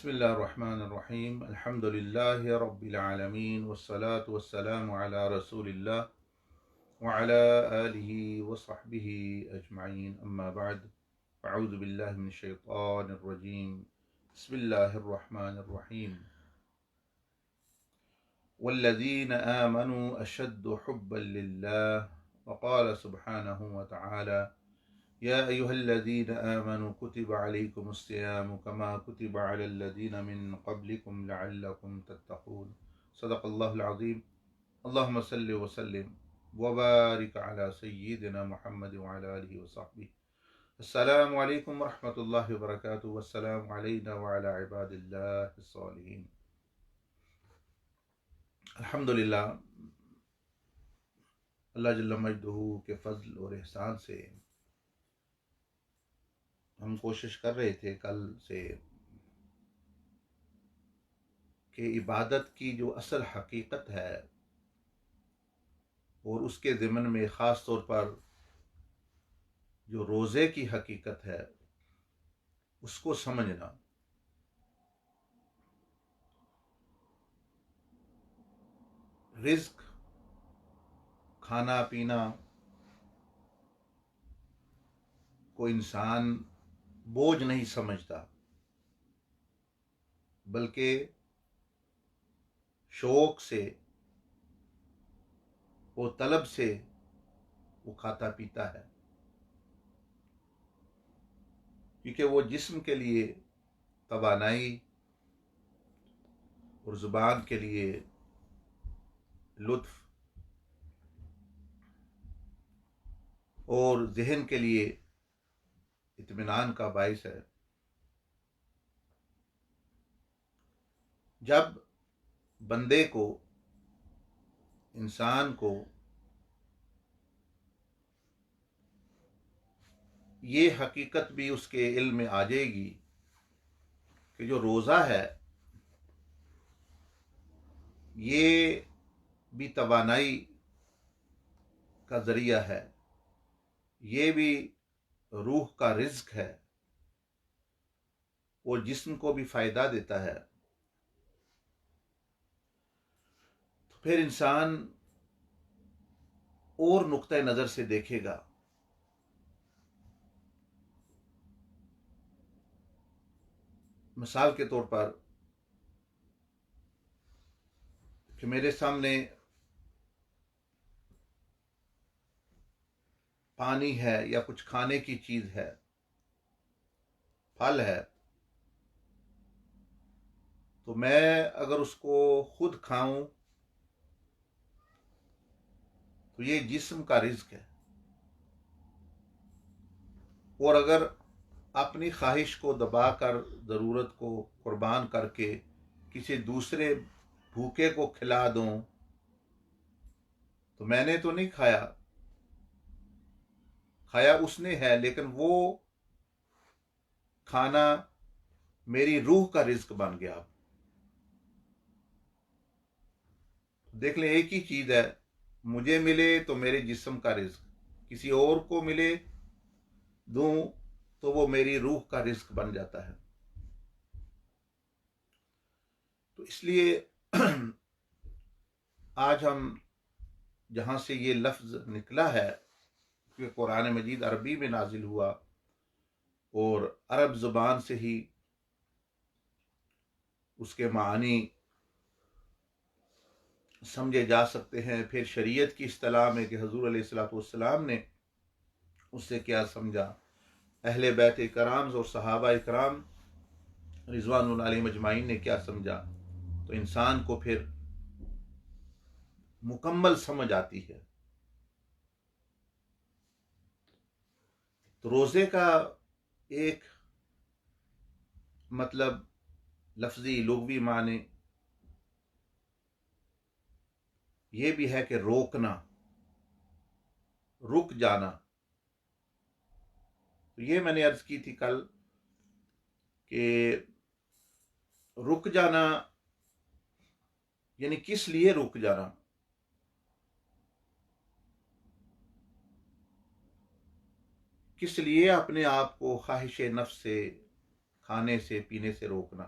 بسم اللہ الرحمن الرحیم الحمد للہ رب العالمین والصلاة والسلام علی رسول اللہ وعلی آلہ وصحبہ اجمعین اما بعد اعوذ باللہ من الشیطان الرجیم بسم اللہ الرحمن الرحیم والذین آمنوا اشد حبا للہ وقال سبحانہ وتعالی یا ایہا الذین آمنوا کتب علیکم الصیام کما کتب علی الذین من قبلکم لعلکم تتقون صدق اللہ العظیم اللہم صلی وسلم وبارک علی سیدنا محمد وعلی آلہ وصحبہ. السلام علیکم ورحمۃ اللہ وبرکاتہ والسلام علینا وعلی عباد اللہ الصالحین. الحمدللہ اللہ جل مجدہ کے فضل اور احسان سے ہم کوشش کر رہے تھے کل سے کہ عبادت کی جو اصل حقیقت ہے اور اس کے ضمن میں خاص طور پر جو روزے کی حقیقت ہے اس کو سمجھنا. رزق کھانا پینا کو انسان بوجھ نہیں سمجھتا بلکہ شوق سے وہ طلب سے وہ کھاتا پیتا ہے، کیونکہ وہ جسم کے لیے توانائی اور زبان کے لیے لطف اور ذہن کے لیے اطمینان کا باعث ہے. جب بندے کو، انسان کو یہ حقیقت بھی اس کے علم میں آ جائے گی کہ جو روزہ ہے یہ بھی توانائی کا ذریعہ ہے، یہ بھی روح کا رزق ہے اور جسم کو بھی فائدہ دیتا ہے، تو پھر انسان اور نقطہ نظر سے دیکھے گا. مثال کے طور پر کہ میرے سامنے پانی ہے یا کچھ کھانے کی چیز ہے، پھل ہے، تو میں اگر اس کو خود کھاؤں تو یہ جسم کا رزق ہے، اور اگر اپنی خواہش کو دبا کر، ضرورت کو قربان کر کے کسی دوسرے بھوکے کو کھلا دوں تو میں نے تو نہیں کھایا، کھایا اس نے ہے، لیکن وہ کھانا میری روح کا رزق بن گیا. دیکھ لیں، ایک ہی چیز ہے، مجھے ملے تو میرے جسم کا رزق، کسی اور کو ملے دوں تو وہ میری روح کا رزق بن جاتا ہے. تو اس لیے آج ہم جہاں سے یہ لفظ نکلا ہے، کیونکہ قرآن مجید عربی میں نازل ہوا اور عرب زبان سے ہی اس کے معنی سمجھے جا سکتے ہیں. پھر شریعت کی اصطلاح میں کہ حضور علیہ الصلوۃ والسلام نے اس سے کیا سمجھا، اہل بیت کرام اور صحابہ کرام رضوان اللہ علیہم اجمعین نے کیا سمجھا، تو انسان کو پھر مکمل سمجھ آتی ہے. تو روزے کا ایک مطلب لفظی لغوی معنی یہ بھی ہے کہ روکنا، رک جانا. تو یہ میں نے عرض کی تھی کل کہ رک جانا یعنی کس لیے رک جانا. کس لیے اپنے آپ کو خواہش نفس سے، کھانے سے، پینے سے روکنا.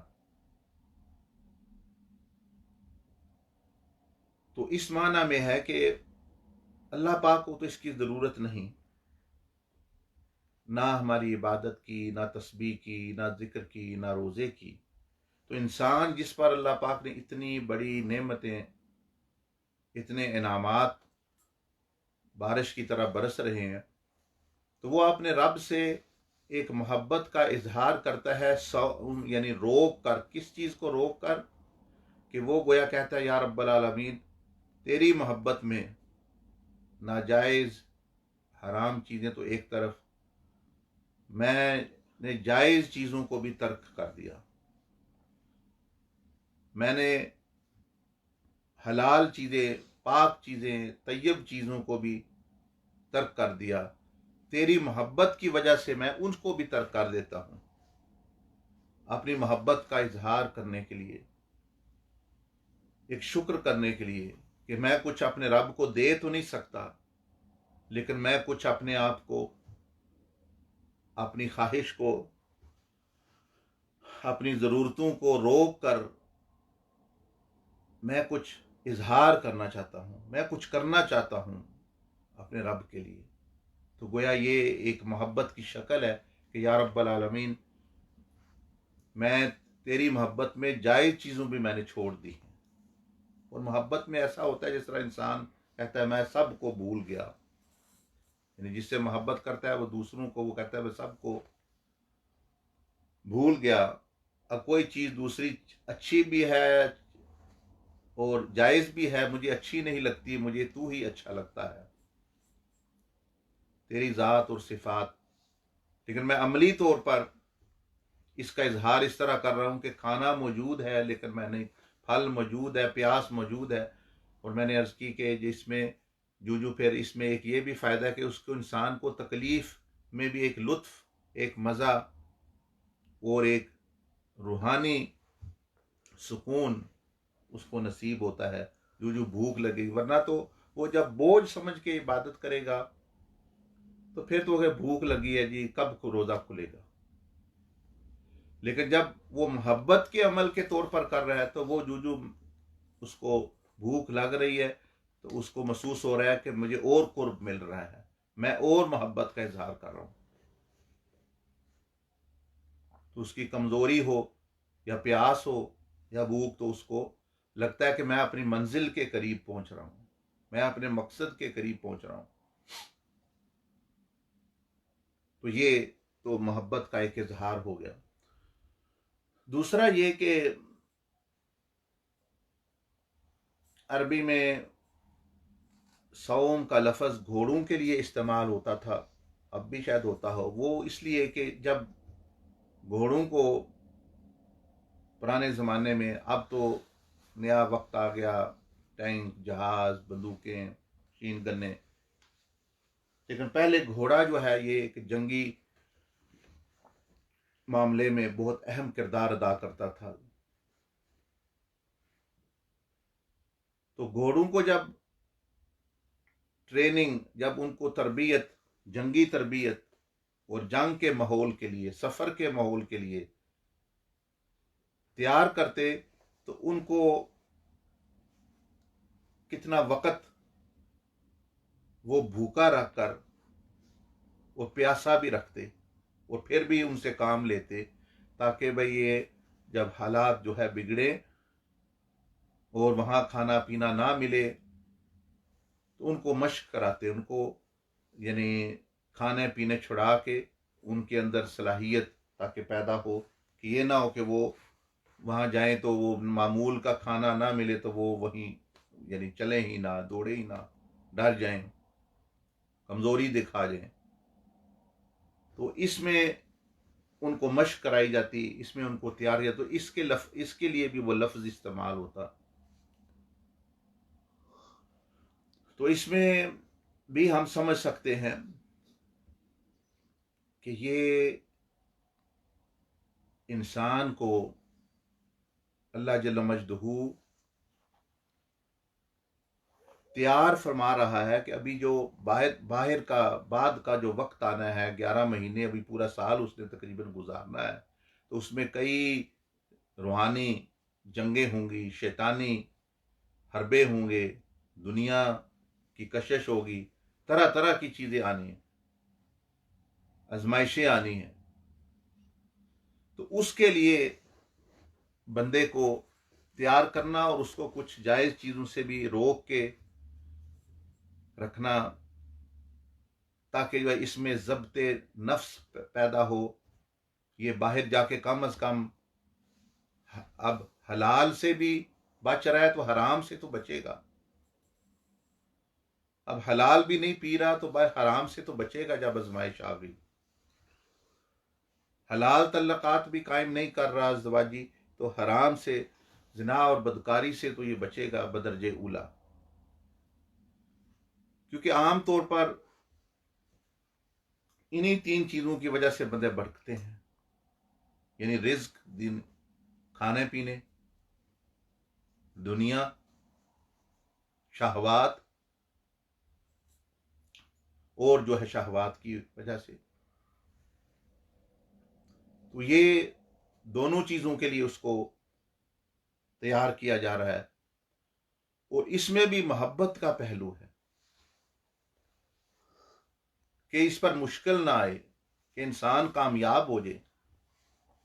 تو اس معنی میں ہے کہ اللہ پاک کو تو اس کی ضرورت نہیں، نہ ہماری عبادت کی، نہ تسبیح کی، نہ ذکر کی، نہ روزے کی۔ تو انسان جس پر اللہ پاک نے اتنی بڑی نعمتیں، اتنے انعامات بارش کی طرح برس رہے ہیں، تو وہ اپنے رب سے ایک محبت کا اظہار کرتا ہے، یعنی روک کر، کس چیز کو روک کر، کہ وہ گویا کہتا ہے یا رب العالمین تیری محبت میں ناجائز حرام چیزیں تو ایک طرف، میں نے جائز چیزوں کو بھی ترک کر دیا، میں نے حلال چیزیں، پاک چیزیں، طیب چیزوں کو بھی ترک کر دیا، تیری محبت کی وجہ سے میں ان کو بھی ترک کر دیتا ہوں، اپنی محبت کا اظہار کرنے کے لیے، ایک شکر کرنے کے لیے کہ میں کچھ اپنے رب کو دے تو نہیں سکتا، لیکن میں کچھ اپنے آپ کو، اپنی خواہش کو، اپنی ضرورتوں کو روک کر میں کچھ اظہار کرنا چاہتا ہوں، میں کچھ کرنا چاہتا ہوں اپنے رب کے لیے۔ تو گویا یہ ایک محبت کی شکل ہے کہ یا رب العالمین میں تیری محبت میں جائز چیزوں بھی میں نے چھوڑ دی ہیں۔ اور محبت میں ایسا ہوتا ہے جس طرح انسان کہتا ہے میں سب کو بھول گیا، یعنی جس سے محبت کرتا ہے وہ دوسروں کو، وہ کہتا ہے میں سب کو بھول گیا، اب کوئی چیز دوسری اچھی بھی ہے اور جائز بھی ہے، مجھے اچھی نہیں لگتی، مجھے تو ہی اچھا لگتا ہے، تیری ذات اور صفات۔ لیکن میں عملی طور پر اس کا اظہار اس طرح کر رہا ہوں کہ کھانا موجود ہے لیکن میں نہیں، پھل موجود ہے، پیاس موجود ہے، اور میں نے عرض کی کہ جس میں جو پھر اس میں ایک یہ بھی فائدہ ہے کہ اس کو انسان کو تکلیف میں بھی ایک لطف، ایک مزہ اور ایک روحانی سکون اس کو نصیب ہوتا ہے جو بھوک لگے گی، ورنہ تو وہ جب بوجھ سمجھ کے عبادت کرے گا تو پھر تو اگر بھوک لگی ہے جی کب کو روزہ کھلے گا، لیکن جب وہ محبت کے عمل کے طور پر کر رہا ہے تو وہ جو اس کو بھوک لگ رہی ہے تو اس کو محسوس ہو رہا ہے کہ مجھے اور قرب مل رہا ہے، میں اور محبت کا اظہار کر رہا ہوں، تو اس کی کمزوری ہو یا پیاس ہو یا بھوک تو اس کو لگتا ہے کہ میں اپنی منزل کے قریب پہنچ رہا ہوں، میں اپنے مقصد کے قریب پہنچ رہا ہوں۔ تو یہ تو محبت کا ایک اظہار ہو گیا۔ دوسرا یہ کہ عربی میں صوم کا لفظ گھوڑوں کے لیے استعمال ہوتا تھا، اب بھی شاید ہوتا ہو، وہ اس لیے کہ جب گھوڑوں کو پرانے زمانے میں، اب تو نیا وقت آ گیا، ٹینک، جہاز، بندوقیں، مشین گنیں، لیکن پہلے گھوڑا جو ہے یہ ایک جنگی معاملے میں بہت اہم کردار ادا کرتا تھا۔ تو گھوڑوں کو جب ٹریننگ، جب ان کو تربیت، جنگی تربیت اور جنگ کے ماحول کے لیے، سفر کے ماحول کے لیے تیار کرتے تو ان کو کتنا وقت وہ بھوکا رکھ کر وہ پیاسا بھی رکھتے اور پھر بھی ان سے کام لیتے، تاکہ بھئی یہ جب حالات جو ہے بگڑے اور وہاں کھانا پینا نہ ملے تو ان کو مشق کراتے، ان کو یعنی کھانے پینے چھڑا کے ان کے اندر صلاحیت تاکہ پیدا ہو، کہ یہ نہ ہو کہ وہ وہاں جائیں تو وہ معمول کا کھانا نہ ملے تو وہ وہیں یعنی چلیں ہی نہ، دوڑے ہی نہ، ڈر جائیں، کمزوری دکھا جائیں۔ تو اس میں ان کو مشق کرائی جاتی، اس میں ان کو تیار کیا، تو اس کے لیے بھی وہ لفظ استعمال ہوتا۔ تو اس میں بھی ہم سمجھ سکتے ہیں کہ یہ انسان کو اللہ جل مجدہ تیار فرما رہا ہے کہ ابھی جو باہر کا بعد کا جو وقت آنا ہے، 11 مہینے، ابھی پورا سال اس نے تقریباً گزارنا ہے، تو اس میں کئی روحانی جنگیں ہوں گی، شیطانی حربے ہوں گے، دنیا کی کشش ہوگی، طرح طرح کی چیزیں آنی ہیں، آزمائشیں آنی ہیں. تو اس کے لیے بندے کو تیار کرنا اور اس کو کچھ جائز چیزوں سے بھی روک کے رکھنا، تاکہ جو ہے اس میں ضبط نفس پیدا ہو. یہ باہر جا کے کم از کم اب حلال سے بھی بچ رہا ہے تو حرام سے تو بچے گا. اب حلال بھی نہیں پی رہا تو حرام سے تو بچے گا جب آزمائش آ گئی. حلال تعلقات بھی قائم نہیں کر رہا ازدواجی تو حرام سے، زنا اور بدکاری سے تو یہ بچے گا بدرجہ اولا. کیونکہ عام طور پر انہی 3 چیزوں کی وجہ سے بندے بھٹکتے ہیں، یعنی رزق، دین، کھانے پینے، دنیا، شہوات، اور جو ہے شہوات کی وجہ سے. تو یہ دونوں چیزوں کے لیے اس کو تیار کیا جا رہا ہے. اور اس میں بھی محبت کا پہلو ہے کہ اس پر مشکل نہ آئے، کہ انسان کامیاب ہو جائے.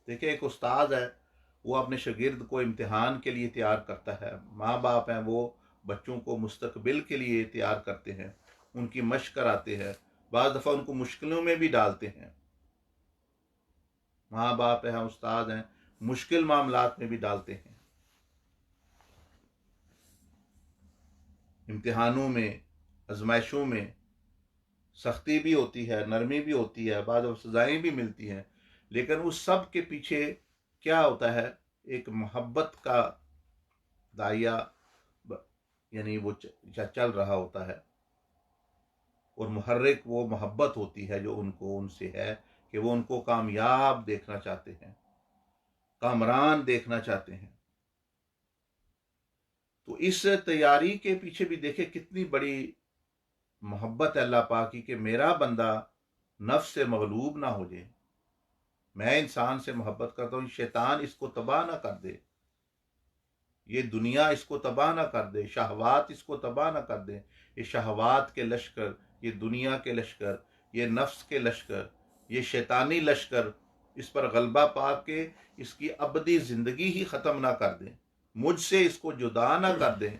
دیکھیں ایک استاد ہے، وہ اپنے شاگرد کو امتحان کے لیے تیار کرتا ہے. ماں باپ ہیں، وہ بچوں کو مستقبل کے لیے تیار کرتے ہیں، ان کی مشق کراتے ہیں، بعض دفعہ ان کو مشکلوں میں بھی ڈالتے ہیں. ماں باپ ہیں، استاد ہیں، مشکل معاملات میں بھی ڈالتے ہیں. امتحانوں میں، آزمائشوں میں سختی بھی ہوتی ہے، نرمی بھی ہوتی ہے، بعض سزائیں بھی ملتی ہیں. لیکن اس سب کے پیچھے کیا ہوتا ہے؟ ایک محبت کا دائیا، یعنی وہ چل رہا ہوتا ہے. اور محرک وہ محبت ہوتی ہے جو ان سے ہے، کہ وہ ان کو کامیاب دیکھنا چاہتے ہیں، کامران دیکھنا چاہتے ہیں. تو اس تیاری کے پیچھے بھی دیکھیں کتنی بڑی محبت ہے اللہ پاک کی، کہ میرا بندہ نفس سے مغلوب نہ ہو جائے. میں انسان سے محبت کرتا ہوں، شیطان اس کو تباہ نہ کر دے، یہ دنیا اس کو تباہ نہ کر دے، شہوات اس کو تباہ نہ کر دے. یہ شہوات کے لشکر، یہ دنیا کے لشکر، یہ نفس کے لشکر، یہ شیطانی لشکر اس پر غلبہ پا کے اس کی ابدی زندگی ہی ختم نہ کر دیں، مجھ سے اس کو جدا نہ کر دیں.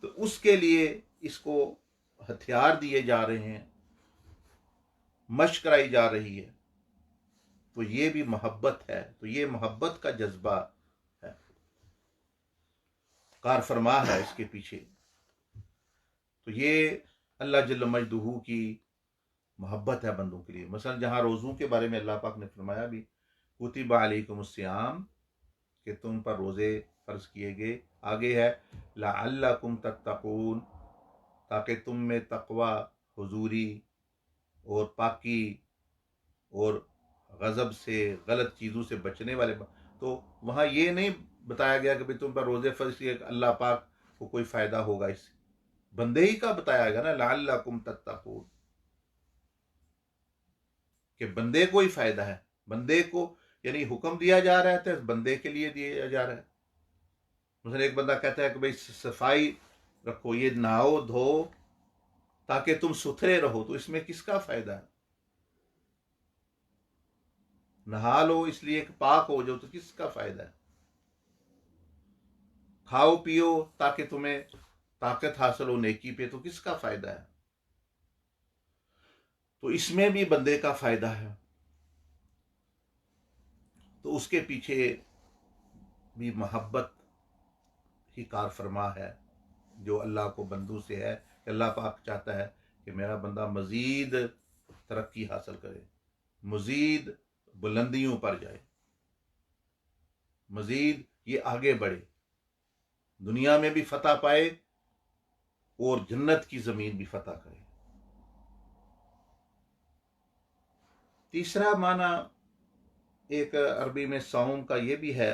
تو اس کے لیے اس کو ہتھیار دیے جا رہے ہیں، مشق کرائی جا رہی ہے. تو یہ بھی محبت ہے. تو یہ محبت کا جذبہ ہے، کار فرما ہے اس کے پیچھے. تو یہ اللہ جل مجدہ کی محبت ہے بندوں کے لیے. مثلا جہاں روزوں کے بارے میں اللہ پاک نے فرمایا بھی، کتب علیکم الصیام، کہ تم پر روزے فرض کیے گئے. آگے ہے لعلکم تتقون، تاکہ تم میں تقوی، حضوری اور پاکی اور غضب سے، غلط چیزوں سے بچنے والے. تو وہاں یہ نہیں بتایا گیا کہ تم پر روزے فرض کیے اللہ پاک کو کوئی فائدہ ہوگا اس سے، بندے ہی کا بتایا گیا نا، لعلکم تتقون، کہ بندے کو ہی فائدہ ہے. بندے کو یعنی حکم دیا جا رہا ہے، بندے کے لیے دیا جا رہا ہے. مثلا ایک بندہ کہتا ہے کہ بھئی صفائی رکھو، یہ نہاؤ دھو تاکہ تم ستھرے رہو، تو اس میں کس کا فائدہ ہے؟ نہا لو اس لیے کہ پاک ہو جاؤ، تو کس کا فائدہ ہے؟ کھاؤ پیو تاکہ تمہیں طاقت حاصل ہو نیکی پہ، تو کس کا فائدہ ہے؟ تو اس میں بھی بندے کا فائدہ ہے. تو اس کے پیچھے بھی محبت ہی کار فرما ہے جو اللہ کو بندوں سے ہے. کہ اللہ پاک چاہتا ہے کہ میرا بندہ مزید ترقی حاصل کرے، مزید بلندیوں پر جائے، مزید یہ آگے بڑھے، دنیا میں بھی فتح پائے اور جنت کی زمین بھی فتح کرے. تیسرا معنی ایک عربی میں صوم کا یہ بھی ہے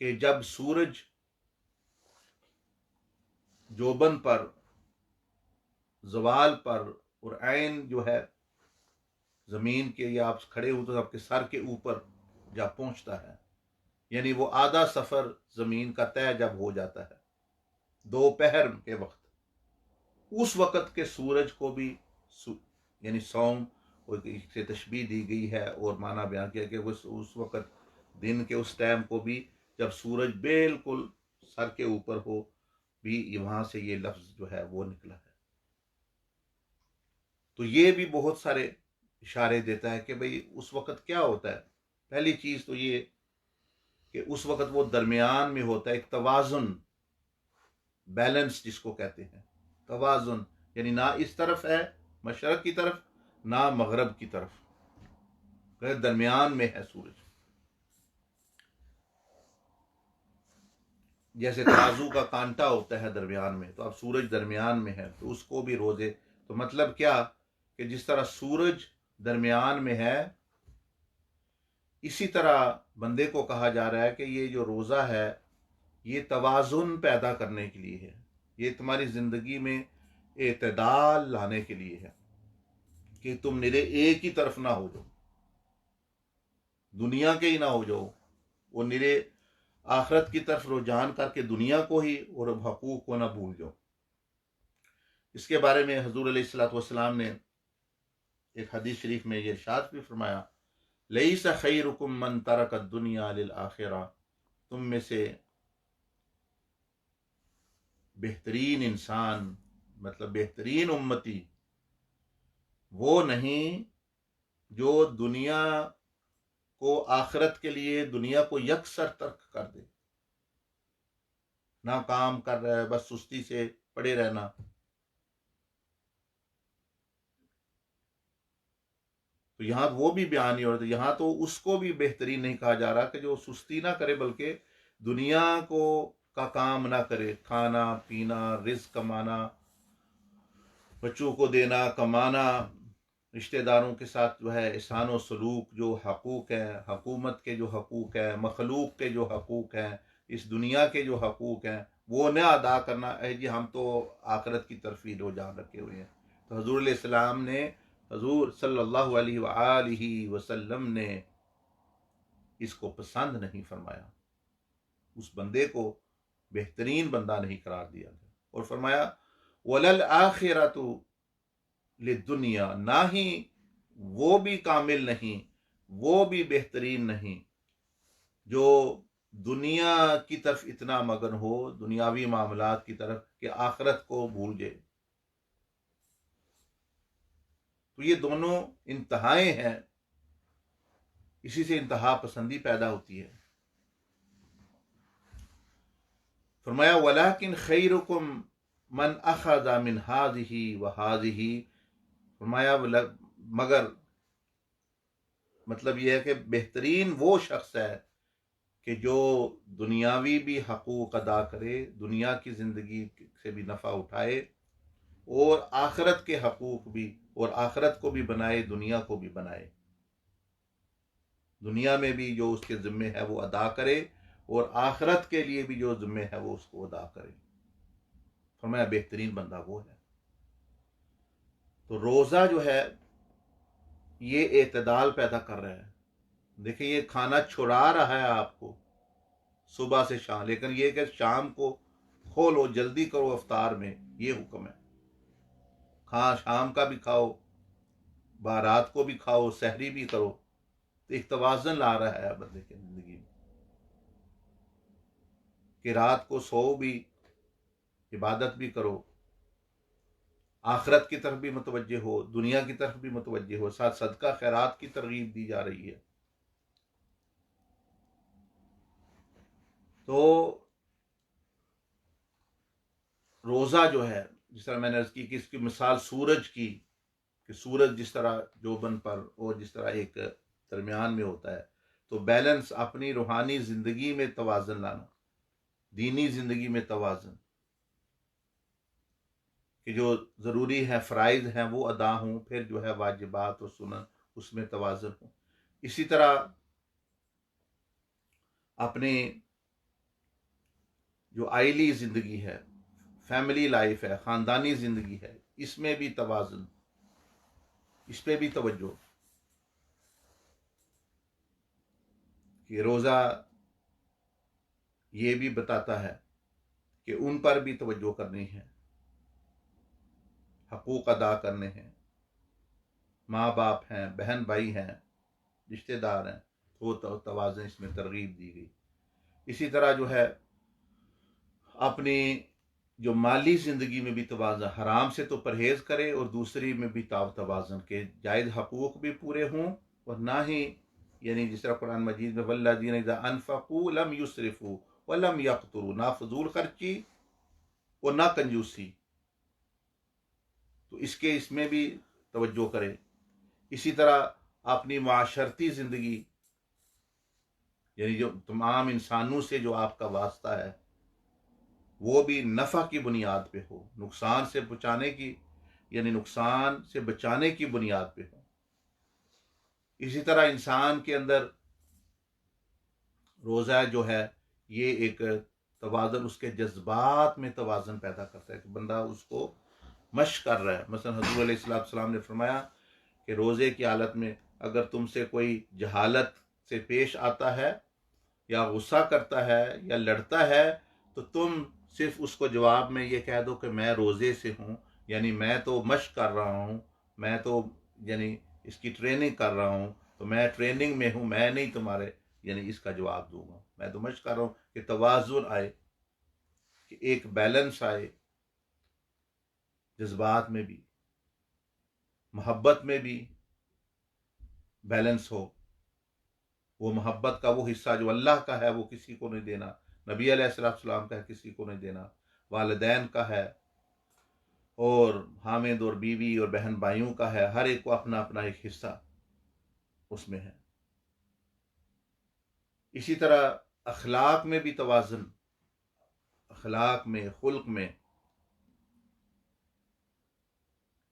کہ جب سورج جوبن پر، زوال پر، اور عین جو ہے زمین کے، یا آپ کھڑے ہو تو آپ کے سر کے اوپر جب پہنچتا ہے، یعنی وہ آدھا سفر زمین کا طے جب ہو جاتا ہے، دوپہر کے وقت، اس وقت کے سورج کو بھی یعنی سوم سے تشبیہ دی گئی ہے اور معنی بیان کیا کہ اس وقت دن کے اس ٹائم کو بھی جب سورج بالکل سر کے اوپر ہو بھی وہاں سے یہ لفظ جو ہے وہ نکلا ہے۔ تو یہ بھی بہت سارے اشارے دیتا ہے کہ بھئی اس وقت کیا ہوتا ہے۔ پہلی چیز تو یہ کہ اس وقت وہ درمیان میں ہوتا ہے، ایک توازن، بیلنس جس کو کہتے ہیں، توازن، یعنی نہ اس طرف ہے مشرق کی طرف نہ مغرب کی طرف، درمیان میں ہے سورج۔ جیسے ترازو کا کانٹا ہوتا ہے درمیان میں، تو اب سورج درمیان میں ہے تو اس کو بھی روزے، تو مطلب کیا کہ جس طرح سورج درمیان میں ہے اسی طرح بندے کو کہا جا رہا ہے کہ یہ جو روزہ ہے یہ توازن پیدا کرنے کے لیے ہے، یہ تمہاری زندگی میں اعتدال لانے کے لیے ہے کہ تم نرے ایک ہی طرف نہ ہو جاؤ، دنیا کے ہی نہ ہو جاؤ، وہ نرے آخرت کی طرف رجحان کر کے دنیا کو ہی اور حقوق کو نہ بھول جاؤ۔ اس کے بارے میں حضور علیہ الصلوۃ والسلام نے ایک حدیث شریف میں یہ ارشاد بھی فرمایا، لیس خیرکم من ترک الدنیا للآخرہ، تم میں سے بہترین انسان، مطلب بہترین امتی وہ نہیں جو دنیا کو آخرت کے لیے دنیا کو یکسر ترک کر دے، نہ کام کر رہا ہے، بس سستی سے پڑے رہنا۔ تو یہاں وہ بھی بیان نہیں ہو رہا، یہاں تو اس کو بھی بہترین نہیں کہا جا رہا کہ جو سستی نہ کرے بلکہ دنیا کو کا کام نہ کرے، کھانا پینا، رزق کمانا، بچوں کو دینا، کمانا، رشتہ داروں کے ساتھ جو ہے احسان و سلوک، جو حقوق ہیں، حکومت کے جو حقوق ہیں، مخلوق کے جو حقوق ہیں، اس دنیا کے جو حقوق ہیں وہ نہ ادا کرنا، اے جی ہم تو آخرت کی طرف ہی رجحان رکھے ہوئے ہیں۔ تو حضور علیہ السلام نے، حضور صلی اللہ علیہ وآلہ وسلم نے اس کو پسند نہیں فرمایا، اس بندے کو بہترین بندہ نہیں قرار دیا گیا، اور فرمایا وَلَلْآخِرَةُ لِلدُّنْيَا، نہ ہی وہ بھی کامل نہیں، وہ بھی بہترین نہیں جو دنیا کی طرف اتنا مگن ہو، دنیاوی معاملات کی طرف، کہ آخرت کو بھول جائے۔ تو یہ دونوں انتہائیں ہیں، اسی سے انتہا پسندی پیدا ہوتی ہے۔ فرمایا وَلَكِنْ خَيْرُكُمْ مَنْ أَخَذَ مِنْ هَذِهِ وَهَذِهِ، فرمایا مگر مطلب یہ ہے کہ بہترین وہ شخص ہے کہ جو دنیاوی بھی حقوق ادا کرے، دنیا کی زندگی سے بھی نفع اٹھائے، اور آخرت کے حقوق بھی، اور آخرت کو بھی بنائے، دنیا کو بھی بنائے، دنیا میں بھی جو اس کے ذمے ہے وہ ادا کرے، اور آخرت کے لیے بھی جو ذمے ہے وہ اس کو ادا کرے۔ فرمایا بہترین بندہ وہ ہے۔ تو روزہ جو ہے یہ اعتدال پیدا کر رہا ہے۔ دیکھیں یہ کھانا چھڑا رہا ہے آپ کو صبح سے شام، لیکن یہ کہ شام کو کھولو، جلدی کرو افطار میں، یہ حکم ہے۔ کھاں شام کا بھی کھاؤ، رات کو بھی کھاؤ، سحری بھی کرو، تو ایک توازن لا رہا ہے بندے کی زندگی میں کہ رات کو سو بھی، عبادت بھی کرو، آخرت کی طرف بھی متوجہ ہو، دنیا کی طرف بھی متوجہ ہو، ساتھ صدقہ خیرات کی ترغیب دی جا رہی ہے۔ تو روزہ جو ہے، جس طرح میں نے عرض کی کہ اس کی مثال سورج کی، کہ سورج جس طرح جوبن پر اور جس طرح ایک درمیان میں ہوتا ہے، تو بیلنس، اپنی روحانی زندگی میں توازن لانا، دینی زندگی میں توازن، کہ جو ضروری ہے فرائض ہیں وہ ادا ہوں، پھر جو ہے واجبات اور سنن اس میں توازن ہو۔ اسی طرح اپنی جو آئلی زندگی ہے، فیملی لائف ہے، خاندانی زندگی ہے، اس میں بھی توازن، اس پہ بھی توجہ، کہ روزہ یہ بھی بتاتا ہے کہ ان پر بھی توجہ کرنی ہے، حقوق ادا کرنے ہیں، ماں باپ ہیں، بہن بھائی ہیں، رشتہ دار ہیں، وہ توازن اس میں ترغیب دی گئی۔ اسی طرح جو ہے اپنی جو مالی زندگی میں بھی توازن، حرام سے تو پرہیز کرے، اور دوسری میں بھی توازن کے جائز حقوق بھی پورے ہوں، اور نہ ہی یعنی جس طرح قرآن مجید میں والذین اذا انفقوا لم یسرفوا ولم یقتروا، نہ فضول خرچی اور نہ کنجوسی، تو اس میں بھی توجہ کرے۔ اسی طرح اپنی معاشرتی زندگی، یعنی جو تمام انسانوں سے جو آپ کا واسطہ ہے وہ بھی نفع کی بنیاد پہ ہو، نقصان سے بچانے کی بنیاد پہ ہو۔ اسی طرح انسان کے اندر روزہ جو ہے یہ ایک توازن، اس کے جذبات میں توازن پیدا کرتا ہے کہ بندہ اس کو مشق کر رہا ہے۔ مثلا حضور علیہ السلام نے فرمایا کہ روزے کی حالت میں اگر تم سے کوئی جہالت سے پیش آتا ہے یا غصہ کرتا ہے یا لڑتا ہے تو تم صرف اس کو جواب میں یہ کہہ دو کہ میں روزے سے ہوں، یعنی میں تو مشق کر رہا ہوں، میں تو یعنی اس کی ٹریننگ کر رہا ہوں، تو میں ٹریننگ میں ہوں، میں نہیں تمہارے یعنی اس کا جواب دوں گا، میں تو مشق کر رہا ہوں کہ توازن آئے، کہ ایک بیلنس آئے، جذبات میں بھی، محبت میں بھی بیلنس ہو۔ وہ محبت کا وہ حصہ جو اللہ کا ہے وہ کسی کو نہیں دینا، نبی علیہ السلام کا ہے کسی کو نہیں دینا، والدین کا ہے، اور حامد اور بیوی اور بہن بھائیوں کا ہے، ہر ایک کو اپنا اپنا ایک حصہ اس میں ہے۔ اسی طرح اخلاق میں بھی توازن، اخلاق میں، خلق میں،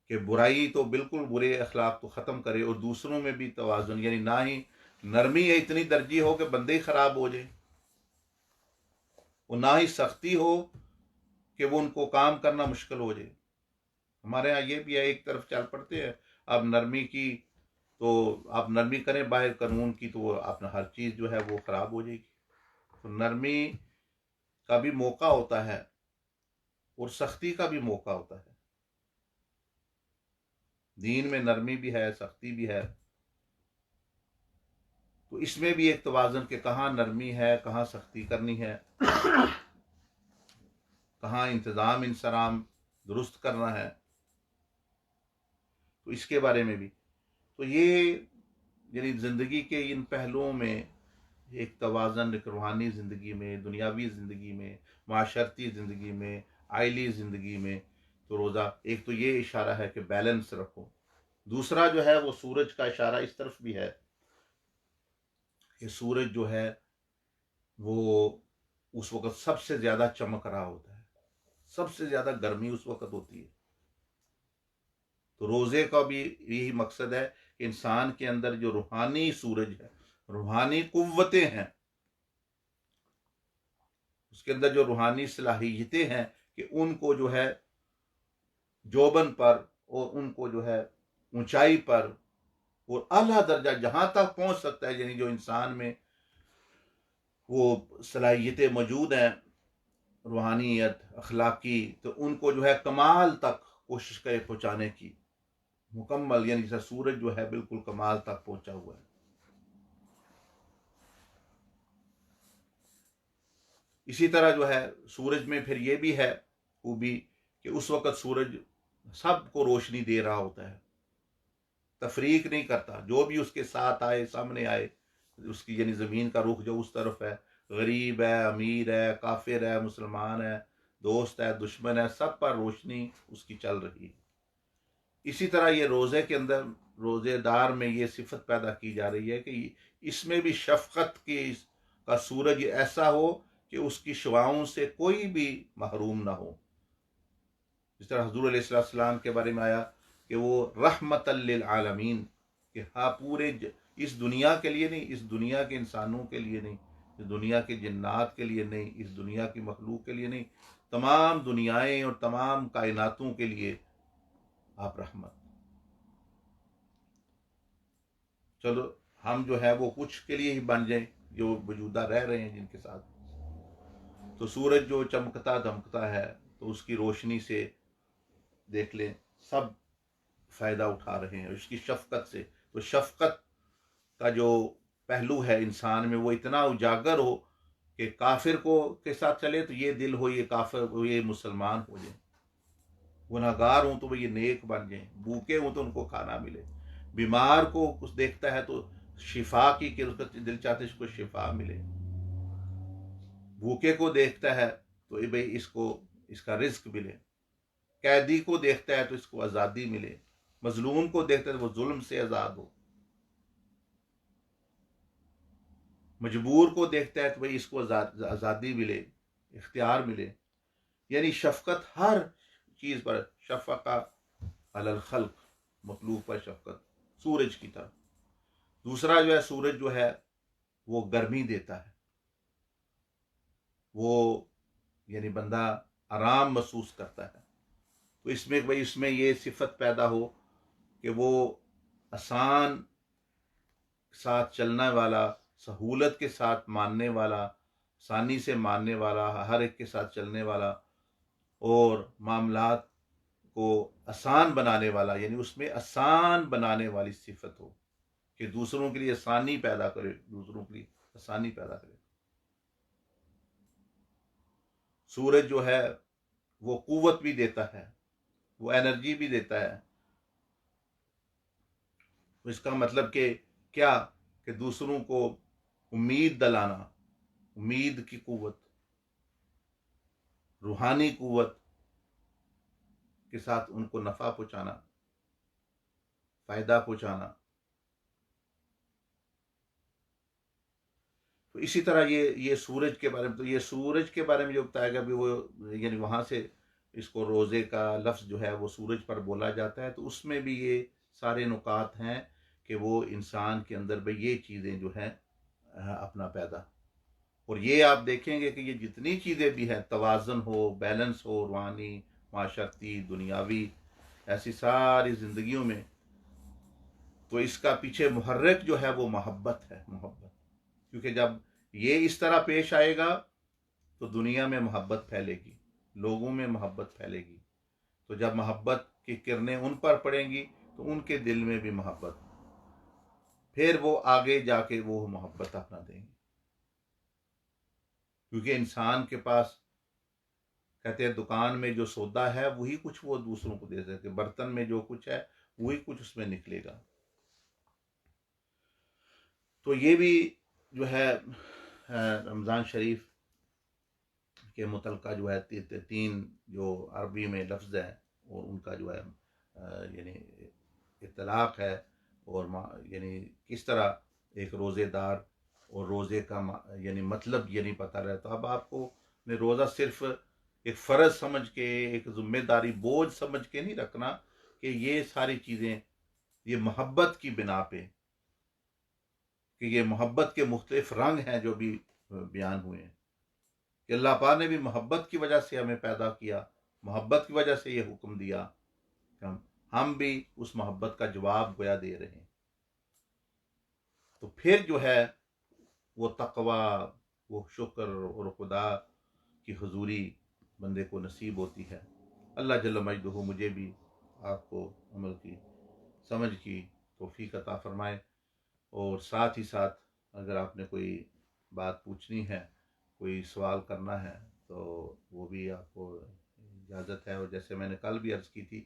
کہ برائی تو بالکل برے اخلاق کو ختم کرے، اور دوسروں میں بھی توازن، یعنی نہ ہی نرمی اتنی درجی ہو کہ بندے ہی خراب ہو جائے، اور نہ ہی سختی ہو کہ وہ ان کو کام کرنا مشکل ہو جائے۔ ہمارے ہاں یہ بھی ہے، ایک طرف چل پڑتے ہیں، اب نرمی کی تو آپ نرمی کریں باہر قانون کی تو وہ اپنا ہر چیز جو ہے وہ خراب ہو جائے گی۔ تو نرمی کا بھی موقع ہوتا ہے اور سختی کا بھی موقع ہوتا ہے، دین میں نرمی بھی ہے، سختی بھی ہے، تو اس میں بھی ایک توازن کہ کہاں نرمی ہے، کہاں سختی کرنی ہے، کہاں انتظام انصرام درست کرنا ہے، تو اس کے بارے میں بھی۔ تو یہ یعنی زندگی کے ان پہلوؤں میں ایک توازن، ایک روحانی زندگی میں، دنیاوی زندگی میں، معاشرتی زندگی میں، عائلی زندگی میں، تو روزہ ایک تو یہ اشارہ ہے کہ بیلنس رکھو۔ دوسرا جو ہے وہ سورج کا اشارہ اس طرف بھی ہے کہ سورج جو ہے وہ اس وقت سب سے زیادہ چمک رہا ہوتا ہے، سب سے زیادہ گرمی اس وقت ہوتی ہے۔ تو روزے کا بھی یہی مقصد ہے کہ انسان کے اندر جو روحانی سورج ہے، روحانی قوتیں ہیں، اس کے اندر جو روحانی صلاحیتیں ہیں، کہ ان کو جو ہے جوبن پر، اور ان کو جو ہے اونچائی پر، اور اعلیٰ درجہ جہاں تک پہنچ سکتا ہے، یعنی جو انسان میں وہ صلاحیتیں موجود ہیں، روحانیت، اخلاقی، تو ان کو جو ہے کمال تک کوشش کرے پہنچانے کی، مکمل، یعنی جیسا سورج جو ہے بالکل کمال تک پہنچا ہوا ہے۔ اسی طرح جو ہے سورج میں پھر یہ بھی ہے خوبی کہ اس وقت سورج سب کو روشنی دے رہا ہوتا ہے، تفریق نہیں کرتا، جو بھی اس کے ساتھ آئے، سامنے آئے، اس کی یعنی زمین کا رخ جو اس طرف ہے، غریب ہے، امیر ہے، کافر ہے، مسلمان ہے، دوست ہے، دشمن ہے، سب پر روشنی اس کی چل رہی ہے۔ اسی طرح یہ روزے کے اندر، روزے دار میں یہ صفت پیدا کی جا رہی ہے کہ اس میں بھی شفقت کا سورج ایسا ہو کہ اس کی شعاؤں سے کوئی بھی محروم نہ ہو۔ جس طرح حضور علیہ السلام کے بارے میں آیا کہ وہ رحمت للعالمین، کہ ہاں پورے اس دنیا کے لیے نہیں، اس دنیا کے انسانوں کے لیے نہیں، اس دنیا کے جنات کے لیے نہیں، اس دنیا کی مخلوق کے لیے نہیں، تمام دنیائیں اور تمام کائناتوں کے لیے آپ رحمت۔ چلو ہم جو ہے وہ کچھ کے لیے ہی بن جائیں جو موجودہ رہ رہے ہیں جن کے ساتھ، تو سورج جو چمکتا دمکتا ہے تو اس کی روشنی سے دیکھ لیں سب فائدہ اٹھا رہے ہیں اس کی شفقت سے. تو شفقت کا جو پہلو ہے انسان میں وہ اتنا اجاگر ہو کہ کافر کو کے ساتھ چلے تو یہ دل ہو یہ کافر ہو یہ مسلمان ہو جائے, گناہگار ہوں تو وہ یہ نیک بن جائیں, بھوکے ہوں تو ان کو کھانا ملے, بیمار کو کچھ دیکھتا ہے تو شفا کی دل چاہتے اس کو شفا ملے, بھوکے کو دیکھتا ہے تو بھائی اس کا رزق ملے, قیدی کو دیکھتا ہے تو اس کو آزادی ملے, مظلوم کو دیکھتا ہے تو وہ ظلم سے آزاد ہو, مجبور کو دیکھتا ہے تو بھائی اس کو آزادی ملے, اختیار ملے. یعنی شفقت ہر چیز پر, شفقہ علی الخلق, مخلوق پر شفقت سورج کی طرح. دوسرا جو ہے سورج جو ہے وہ گرمی دیتا ہے, وہ یعنی بندہ آرام محسوس کرتا ہے. تو اس میں یہ صفت پیدا ہو کہ وہ آسان ساتھ چلنے والا, سہولت کے ساتھ ماننے والا, آسانی سے ماننے والا, ہر ایک کے ساتھ چلنے والا اور معاملات کو آسان بنانے والا, یعنی اس میں آسان بنانے والی صفت ہو کہ دوسروں کے لیے آسانی پیدا کرے, دوسروں کے لیے آسانی پیدا کرے. سورج جو ہے وہ قوت بھی دیتا ہے, وہ انرجی بھی دیتا ہے. اس کا مطلب کہ کیا کہ دوسروں کو امید دلانا, امید کی قوت, روحانی قوت کے ساتھ ان کو نفع پہنچانا, فائدہ پہنچانا. تو اسی طرح یہ سورج کے بارے میں, تو یہ سورج کے بارے میں جو بتایا گا بھی وہ یعنی وہاں سے اس کو روزے کا لفظ جو ہے وہ سورج پر بولا جاتا ہے. تو اس میں بھی یہ سارے نکات ہیں کہ وہ انسان کے اندر بھی یہ چیزیں جو ہیں اپنا پیدا, اور یہ آپ دیکھیں گے کہ یہ جتنی چیزیں بھی ہیں, توازن ہو, بیلنس ہو, روحانی, معاشرتی, دنیاوی, ایسی ساری زندگیوں میں, تو اس کا پیچھے محرک جو ہے وہ محبت ہے, محبت. کیونکہ جب یہ اس طرح پیش آئے گا تو دنیا میں محبت پھیلے گی, لوگوں میں محبت پھیلے گی. تو جب محبت کی کرنیں ان پر پڑیں گی تو ان کے دل میں بھی محبت, پھر وہ آگے جا کے وہ محبت اپنا دیں گے. کیونکہ انسان کے پاس کہتے ہیں دکان میں جو سودا ہے وہی کچھ وہ دوسروں کو دے سکتے, برتن میں جو کچھ ہے وہی کچھ اس میں نکلے گا. تو یہ بھی جو ہے رمضان شریف کے متعلقہ جو ہے 3 جو عربی میں لفظ ہیں اور ان کا جو ہے یعنی اطلاق ہے, اور یعنی کس طرح ایک روزے دار اور روزے کا یعنی مطلب یہ نہیں پتہ رہتا. اب آپ کو روزہ صرف ایک فرض سمجھ کے, ایک ذمہ داری, بوجھ سمجھ کے نہیں رکھنا کہ یہ ساری چیزیں یہ محبت کی بنا پہ, کہ یہ محبت کے مختلف رنگ ہیں جو بھی بیان ہوئے ہیں, کہ اللہ پاک نے بھی محبت کی وجہ سے ہمیں پیدا کیا, محبت کی وجہ سے یہ حکم دیا کہ ہم بھی اس محبت کا جواب گویا دے رہے ہیں. تو پھر جو ہے وہ تقوی, وہ شکر اور خدا کی حضوری بندے کو نصیب ہوتی ہے. اللہ جل مجدہ مجھے بھی آپ کو عمل کی سمجھ کی توفیق عطا فرمائے. اور ساتھ ہی ساتھ اگر آپ نے کوئی بات پوچھنی ہے, کوئی سوال کرنا ہے تو وہ بھی آپ کو اجازت ہے. اور جیسے میں نے کل بھی عرض کی تھی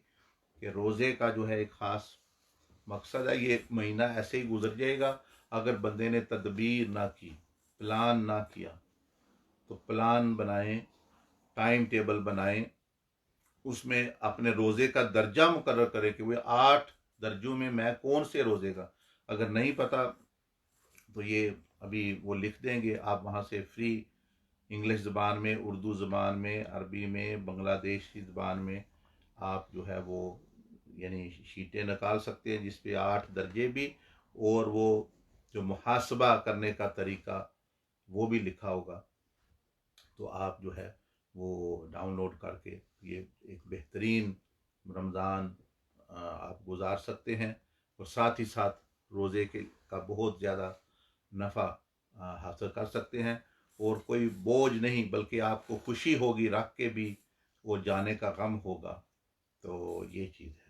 کہ روزے کا جو ہے ایک خاص مقصد ہے, یہ مہینہ ایسے ہی گزر جائے گا اگر بندے نے تدبیر نہ کی, پلان نہ کیا. تو پلان بنائیں, ٹائم ٹیبل بنائیں, اس میں اپنے روزے کا درجہ مقرر کریں کہ وہ 8 درجوں میں میں کون سے روزے کا, اگر نہیں پتا تو یہ ابھی وہ لکھ دیں گے, آپ وہاں سے فری انگلش زبان میں, اردو زبان میں, عربی میں, بنگلہ دیشی زبان میں آپ جو ہے وہ یعنی شیٹیں نکال سکتے ہیں جس پہ 8 درجے بھی اور وہ جو محاسبہ کرنے کا طریقہ وہ بھی لکھا ہوگا. تو آپ جو ہے وہ ڈاؤن لوڈ کر کے یہ ایک بہترین رمضان آپ گزار سکتے ہیں, اور ساتھ ہی ساتھ روزے کا بہت زیادہ نفع حاصل کر سکتے ہیں. اور کوئی بوجھ نہیں، بلکہ آپ کو خوشی ہوگی، رکھ کے بھی وہ جانے کا غم ہوگا. تو یہ چیز ہے.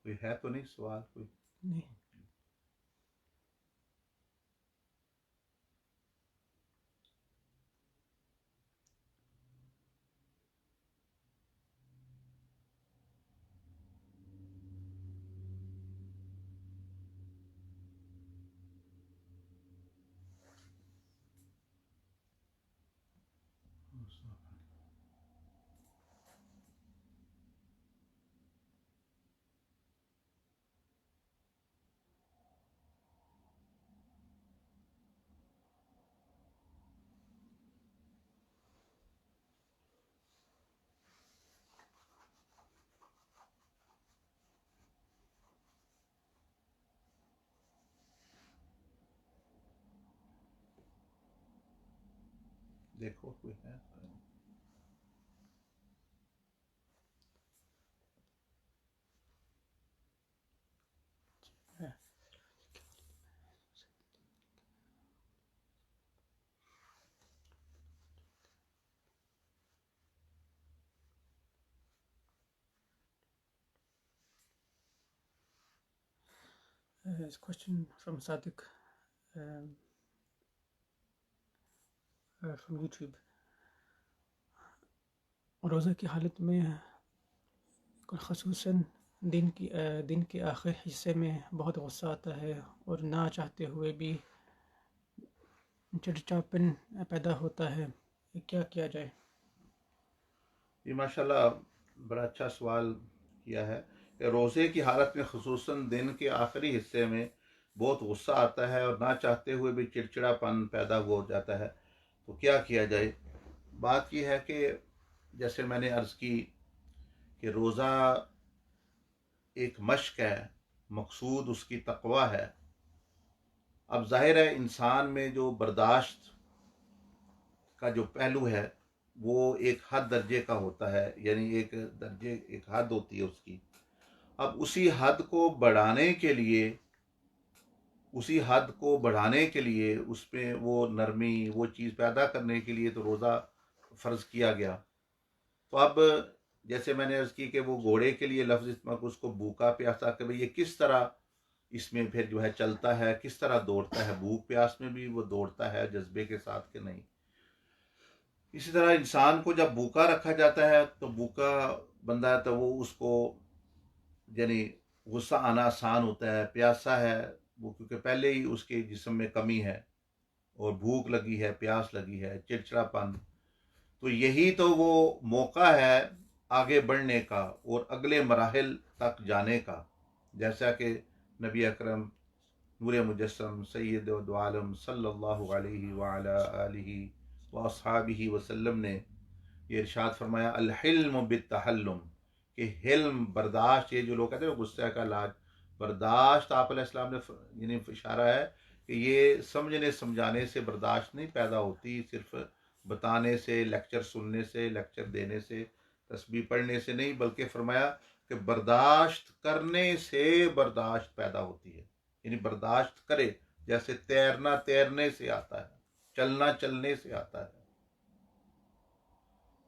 کوئی ہے تو نہیں سوال کوئی؟ نہیں. دیکھو کوئی ہے. It's a question from Sadiq from YouTube. روزہ کی حالت میں خصوصاً دن کے آخر حصے میں بہت غصہ آتا ہے اور نہ چاہتے ہوئے بھی چڑچاپن پیدا ہوتا ہے، کیا کیا جائے؟ جی ماشاء اللہ، بڑا اچھا سوال کیا ہے. کہ روزے کی حالت میں خصوصاً دن کے آخری حصے میں بہت غصہ آتا ہے اور نہ چاہتے ہوئے بھی چڑچڑا پن پیدا ہو جاتا ہے، تو کیا کیا جائے؟ بات یہ ہے کہ جیسے میں نے عرض کی کہ روزہ ایک مشق ہے، مقصود اس کی تقوی ہے. اب ظاہر ہے انسان میں جو برداشت کا جو پہلو ہے وہ ایک حد درجے کا ہوتا ہے، یعنی ایک حد ہوتی ہے اس کی. اب اسی حد کو بڑھانے کے لیے اس میں وہ نرمی، وہ چیز پیدا کرنے کے لیے تو روزہ فرض کیا گیا. تو اب جیسے میں نے عرض کی کہ وہ گھوڑے کے لیے لفظ اس کو بھوکا پیاسا، کہ بھئی یہ کس طرح اس میں پھر جو ہے چلتا ہے، کس طرح دوڑتا ہے، بھوک پیاس میں بھی وہ دوڑتا ہے جذبے کے ساتھ کہ نہیں. اسی طرح انسان کو جب بھوکا رکھا جاتا ہے تو بھوکا بندہ ہے تو وہ اس کو یعنی غصہ آنا آسان ہوتا ہے. پیاسا ہے وہ کیونکہ پہلے ہی اس کے جسم میں کمی ہے اور بھوک لگی ہے، پیاس لگی ہے، چڑچڑا پن، تو یہی تو وہ موقع ہے آگے بڑھنے کا اور اگلے مراحل تک جانے کا. جیسا کہ نبی اکرم نور مجسم سید دو عالم صلی اللہ علیہ وعلی آلہ واصحابہ وسلم نے یہ ارشاد فرمایا، الحلم بالتحلم، کہ حلم، برداشت، یہ جو لوگ کہتے ہیں غصہ کا علاج برداشت، آپ علیہ السلام نے یعنی اشارہ ہے کہ یہ سمجھنے سمجھانے سے برداشت نہیں پیدا ہوتی، صرف بتانے سے، لیکچر سننے سے، لیکچر دینے سے، تسبیح پڑھنے سے نہیں، بلکہ فرمایا کہ برداشت کرنے سے برداشت پیدا ہوتی ہے. یعنی برداشت کرے، جیسے تیرنا تیرنے سے آتا ہے، چلنا چلنے سے آتا ہے،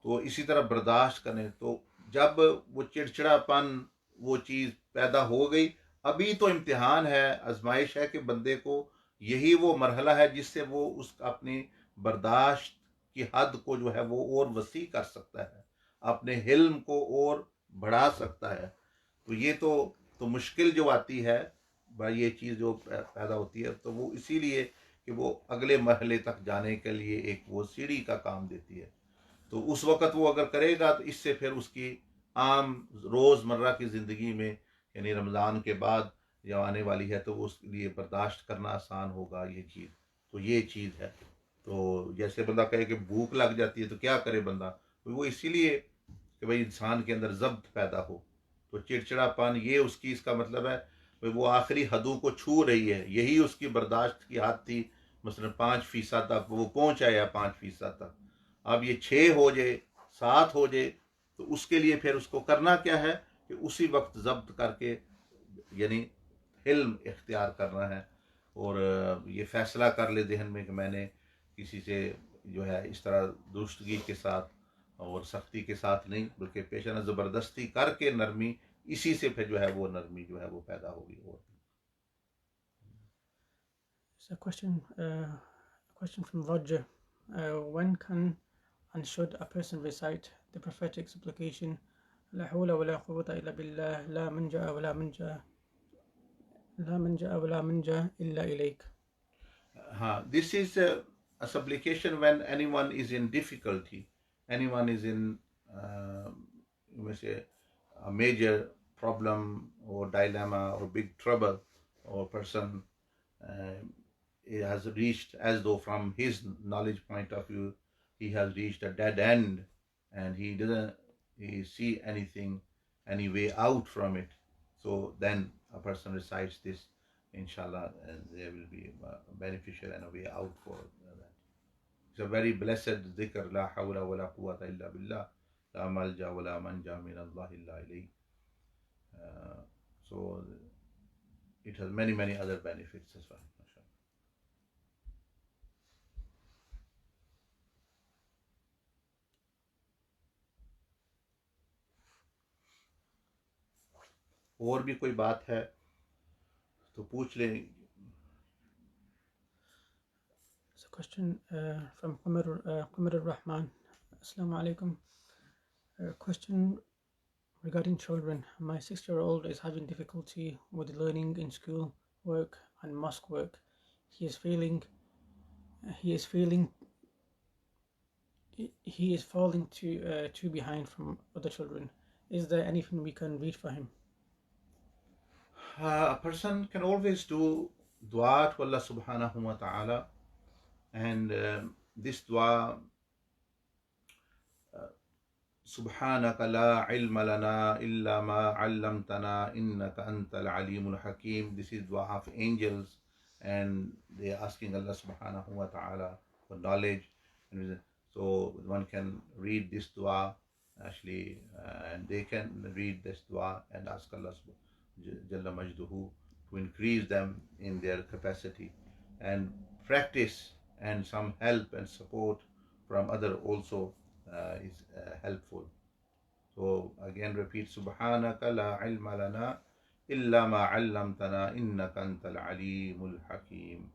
تو اسی طرح برداشت کریں. تو جب وہ چڑچڑا پن وہ چیز پیدا ہو گئی، ابھی تو امتحان ہے، آزمائش ہے کہ بندے کو یہی وہ مرحلہ ہے جس سے وہ اس اپنی برداشت کی حد کو جو ہے وہ اور وسیع کر سکتا ہے، اپنے حلم کو اور بڑھا سکتا ہے. تو یہ تو مشکل جو آتی ہے، یہ چیز جو پیدا ہوتی ہے، تو وہ اسی لیے کہ وہ اگلے مرحلے تک جانے کے لیے ایک وہ سیڑھی کا کام دیتی ہے. تو اس وقت وہ اگر کرے گا تو اس سے پھر اس کی عام روز مرہ کی زندگی میں، یعنی رمضان کے بعد جو آنے والی ہے، تو وہ اس کے لیے برداشت کرنا آسان ہوگا. یہ چیز ہے. تو جیسے بندہ کہے کہ بھوک لگ جاتی ہے تو کیا کرے بندہ، وہ اسی لیے کہ بھائی انسان کے اندر ضبط پیدا ہو. تو چڑچڑا پن یہ اس کا مطلب ہے بھائی وہ آخری حدوں کو چھو رہی ہے، یہی اس کی برداشت کی حد تھی. مثلا 5% تک وہ پہنچ آیا، 5% تک. اب یہ 6 ہو جائے، 7 ہو جائے، تو اس کے لیے پھر اس کو کرنا کیا ہے کہ اسی وقت ضبط کر کے یعنی حلم اختیار کرنا ہے. اور یہ فیصلہ کر لے ذہن میں کہ میں نے کسی سے جو ہے اس طرح درستگی کے ساتھ اور سختی کے ساتھ نہیں، بلکہ پیشہ نہ زبردستی کر کے نرمی، اسی سے پھر جو ہے وہ نرمی جو ہے وہ پیدا ہوگی. اور So question from Roger. When can and should a person recite the prophetic supplication لا حول ولا قوة إلا بالله لا منجأ ولا منجأ إلا إليك? This is a supplication when anyone is in difficulty, anyone is in you may say a major problem or dilemma or big trouble, or person he has reached, as though from his knowledge point of view he has reached a dead end and he doesn't he see any way out from it. So then a person recites this, inshallah, and there will be a beneficial and a way out for that. It's a very blessed dhikr, la hawla wa la quwwata illa billah, la malja wa la manja min Allah illa ilayh. So it has many other benefits as well. اور بھی کوئی بات ہے تو پوچھ لیں. So question from Qamar al-Rahman. Assalamu alaikum. Question regarding children. My 6-year-old is having difficulty with learning in school, work and mosque work. He is falling too behind from other children. Is there anything we can read for him? A person can always do dua to Allah subhanahu wa ta'ala, and this dua, subhanaka la ilma lana illa ma 'allamtana innaka antal alimul hakim. This is dua of angels, and they are asking Allah subhanahu wa ta'ala for knowledge. And so one can read this dua actually, and they can read this dua and ask Allah Jalla Majduhu to increase them in their capacity, and practice and some help and support from other also is helpful. So again repeat, subhanaka la ilma lana illa ma 'allamtana innaka antal alimul hakim.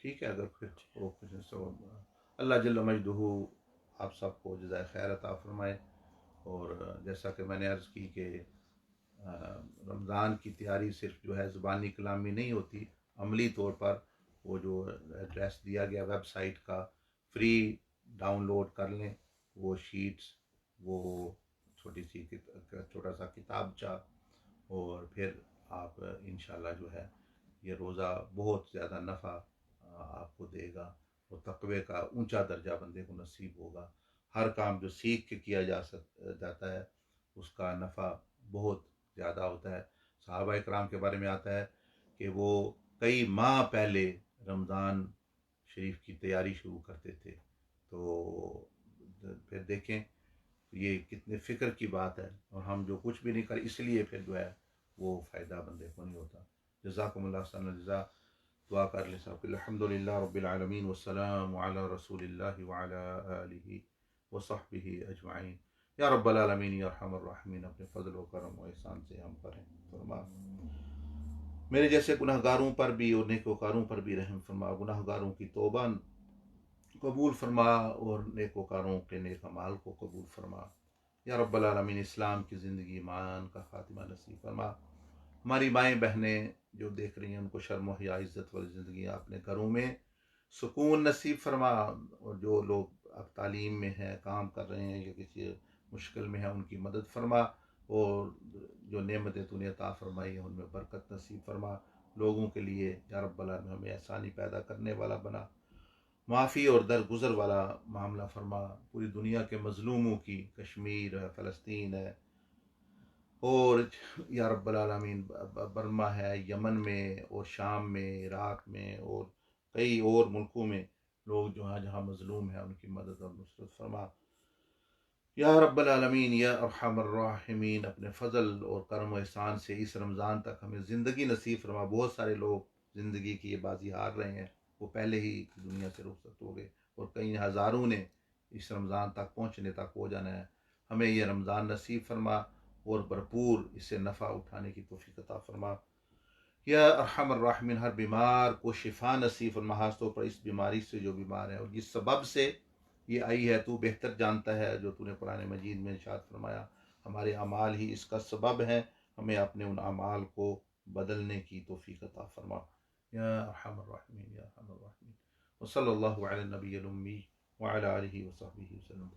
ٹھیک ہے. اگر کچھ اللہ جل مجدہ آپ سب کو جزائے خیر عطا فرمائے. اور جیسا کہ میں نے عرض کی کہ رمضان کی تیاری صرف جو ہے زبانی کلامی نہیں ہوتی، عملی طور پر وہ جو ایڈریس دیا گیا ویب سائٹ کا فری ڈاؤن لوڈ کر لیں، وہ شیٹس، وہ چھوٹا سا کتابچہ، اور پھر آپ انشاءاللہ جو ہے یہ روزہ بہت زیادہ نفع آپ کو دے گا، اور تقوی کا اونچا درجہ بندے کو نصیب ہوگا. ہر کام جو سیکھ کے کیا جاتا ہے اس کا نفع بہت زیادہ ہوتا ہے. صحابہ اکرام کے بارے میں آتا ہے کہ وہ کئی ماہ پہلے رمضان شریف کی تیاری شروع کرتے تھے. تو پھر دیکھیں یہ کتنے فکر کی بات ہے، اور ہم جو کچھ بھی نہیں کر، اس لیے پھر جو ہے وہ فائدہ بندے کو نہیں ہوتا. جزاکم اللہ خیر الجزا. دعا کر لیں سب. الحمدللہ رب العالمین والسلام علی رسول اللہ وعلی آلہ وصحبہ اجمعین. یا رب العالمین یا ارحم الراحمین، اپنے فضل و کرم و احسان سے ہم پر ہیں فرما. میرے جیسے گناہ گاروں پر بھی اور نیکوکاروں پر بھی رحم فرما، گناہ گاروں کی توبہ قبول فرما اور نیکوکاروں کے نیک اعمال کو قبول فرما یا رب العالمین۔ اسلام کی زندگی ایمان کا خاتمہ نصیب فرما۔ ہماری مائیں بہنیں جو دیکھ رہی ہیں ان کو شرم و حیا عزت والی زندگی اپنے گھروں میں سکون نصیب فرما، اور جو لوگ اب تعلیم میں ہیں، کام کر رہے ہیں یا کسی مشکل میں ہیں، ان کی مدد فرما، اور جو نعمتیں تو نے عطا فرمائی ہیں ان میں برکت نصیب فرما۔ لوگوں کے لیے یا رب العالمین ہمیں آسانی پیدا کرنے والا بنا، معافی اور درگزر والا معاملہ فرما۔ پوری دنیا کے مظلوموں کی، کشمیر ہے، فلسطین ہے، اور یا رب العالمین برما ہے، یمن میں اور شام میں، عراق میں اور کئی اور ملکوں میں لوگ جو ہیں جہاں مظلوم ہیں ان کی مدد اور نصرت فرما یا رب العالمین یا ارحم الراحمین۔ اپنے فضل اور کرم و احسان سے اس رمضان تک ہمیں زندگی نصیب فرما۔ بہت سارے لوگ زندگی کی یہ بازی ہار رہے ہیں، وہ پہلے ہی دنیا سے رخصت ہو گئے، اور کئی ہزاروں نے اس رمضان تک پہنچنے تک ہو جانا ہے۔ ہمیں یہ رمضان نصیب فرما اور بھرپور اس سے نفع اٹھانے کی توفیق عطا فرما یا ارحم الراحمین۔ ہر بیمار کو شفا نصیب فرما، خاص طور پر اس بیماری سے جو بیمار ہے اور جس سبب سے یہ آئی ہے تو بہتر جانتا ہے، جو تو نے قرآن مجید میں ارشاد فرمایا ہمارے اعمال ہی اس کا سبب ہیں، ہمیں اپنے ان اعمال کو بدلنے کی توفیق عطا فرما یا ارحم الراحمین یا ارحم الراحمین۔ وصلی اللہ علی النبی الامی وعلی آلہ وصحبہ وسلم۔